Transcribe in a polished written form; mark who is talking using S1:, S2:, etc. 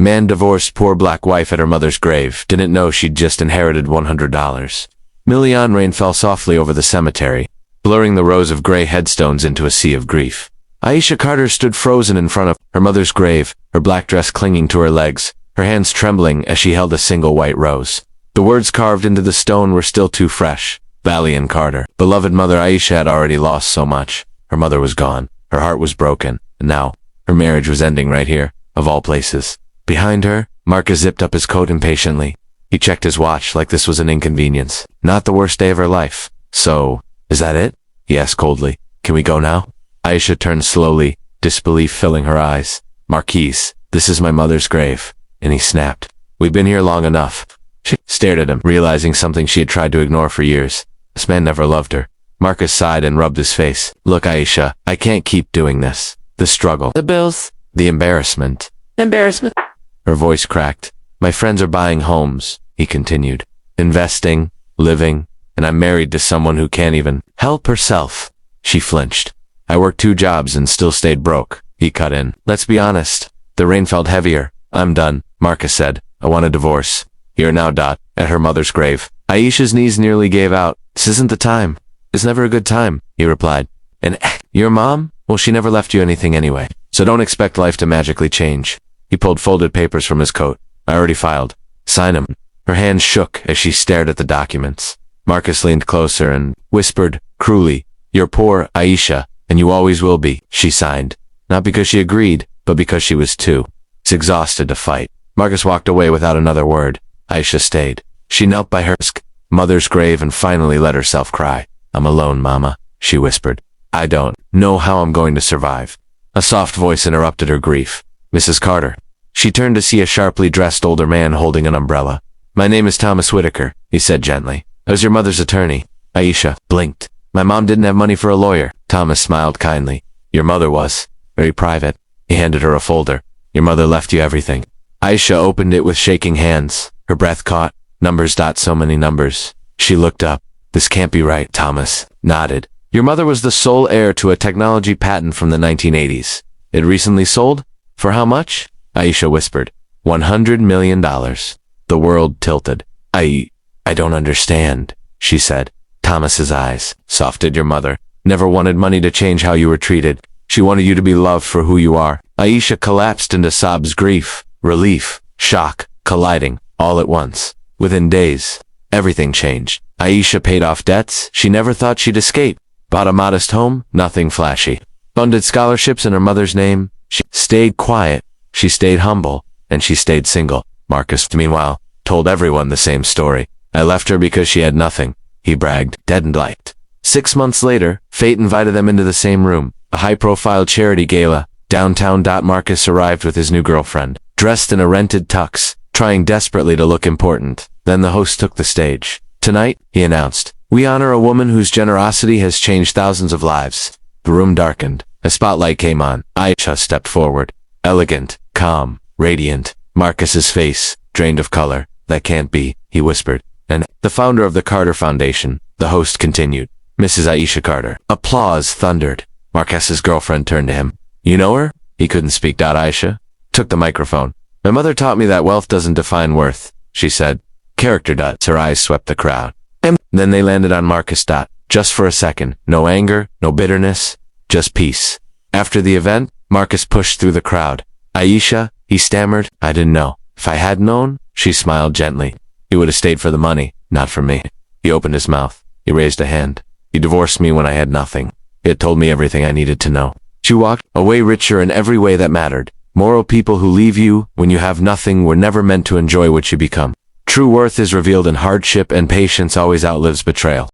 S1: Man divorced poor black wife at her mother's grave. Didn't know she'd just inherited $100. Million rain fell softly over the cemetery, blurring the rows of gray headstones into a sea of grief. Aisha Carter stood frozen in front of her mother's grave, her black dress clinging to her legs, her hands trembling as she held a single white rose. The words carved into the stone were still too fresh. Valiant Carter. Beloved mother Aisha had already lost so much. Her mother was gone. Her heart was broken. And now, her marriage was ending right here, of all places. Behind her, Marcus zipped up his coat impatiently. He checked his watch like this was an inconvenience. Not the worst day of her life. So, is that it? He asked coldly. Can we go now? Aisha turned slowly, disbelief filling her eyes. Marquise, this is my mother's grave. And he snapped. We've been here long enough. She stared at him, realizing something she had tried to ignore for years. This man never loved her. Marcus sighed and rubbed his face. Look, Aisha, I can't keep doing this. The struggle. The bills. The embarrassment. Embarrassment. Her voice cracked. My friends are buying homes, he continued. Investing, living, and I'm married to someone who can't even help herself. She flinched. I worked 2 jobs and still stayed broke, he cut in. Let's be honest. The rain felt heavier. I'm done, Marcus said. I want a divorce. Here now, at her mother's grave. Aisha's knees nearly gave out. This isn't the time. It's never a good time, he replied. And your mom? Well, she never left you anything anyway. So don't expect life to magically change. He pulled folded papers from his coat. I already filed. Sign them. Her hands shook as she stared at the documents. Marcus leaned closer and whispered, cruelly, You're poor, Aisha, and you always will be, she signed. Not because she agreed, but because she was too exhausted to fight. Marcus walked away without another word. Aisha stayed. She knelt by her mother's grave and finally let herself cry. I'm alone, Mama, she whispered. I don't know how I'm going to survive. A soft voice interrupted her grief. Mrs. Carter. She turned to see a sharply dressed older man holding an umbrella. My name is Thomas Whitaker, he said gently. I was your mother's attorney. Aisha blinked. My mom didn't have money for a lawyer. Thomas smiled kindly. Your mother was. Very private. He handed her a folder. Your mother left you everything. Aisha opened it with shaking hands. Her breath caught. Numbers. So many numbers. She looked up. This can't be right. Thomas nodded. Your mother was the sole heir to a technology patent from the 1980s. It recently sold? For how much? Aisha whispered. $100 million. The world tilted. I don't understand, she said. Thomas's eyes softened. Your mother never wanted money to change how you were treated. She wanted you to be loved for who you are. Aisha collapsed into sobs, grief, relief, shock, colliding, all at once. Within days, everything changed. Aisha paid off debts she never thought she'd escape. Bought a modest home, nothing flashy. Funded scholarships in her mother's name. She stayed quiet. She stayed humble. And she stayed single. Marcus, meanwhile, told everyone the same story. I left her because she had nothing, he bragged, dead and light. 6 months later, fate invited them into the same room, a high-profile charity gala. Downtown. Marcus arrived with his new girlfriend, dressed in a rented tux, trying desperately to look important. Then the host took the stage. Tonight, he announced, we honor a woman whose generosity has changed thousands of lives. The room darkened. A spotlight came on. Aisha stepped forward. Elegant, calm, radiant. Marcus's face, drained of color. That can't be, he whispered. And the founder of the Carter Foundation, the host continued. Mrs. Aisha Carter. Applause thundered. Marcus's girlfriend turned to him. You know her? He couldn't speak. Aisha took the microphone. My mother taught me that wealth doesn't define worth, she said. Character. Her eyes swept the crowd. And then they landed on Marcus. Just for a second. No anger, no bitterness, just peace. After the event, Marcus pushed through the crowd. Aisha, he stammered. I didn't know. If I had known, she smiled gently. He would have stayed for the money, not for me. He opened his mouth. He raised a hand. He divorced me when I had nothing. He had told me everything I needed to know. She walked away richer in every way that mattered. Moral people who leave you when you have nothing were never meant to enjoy what you become. True worth is revealed in hardship, and patience always outlives betrayal.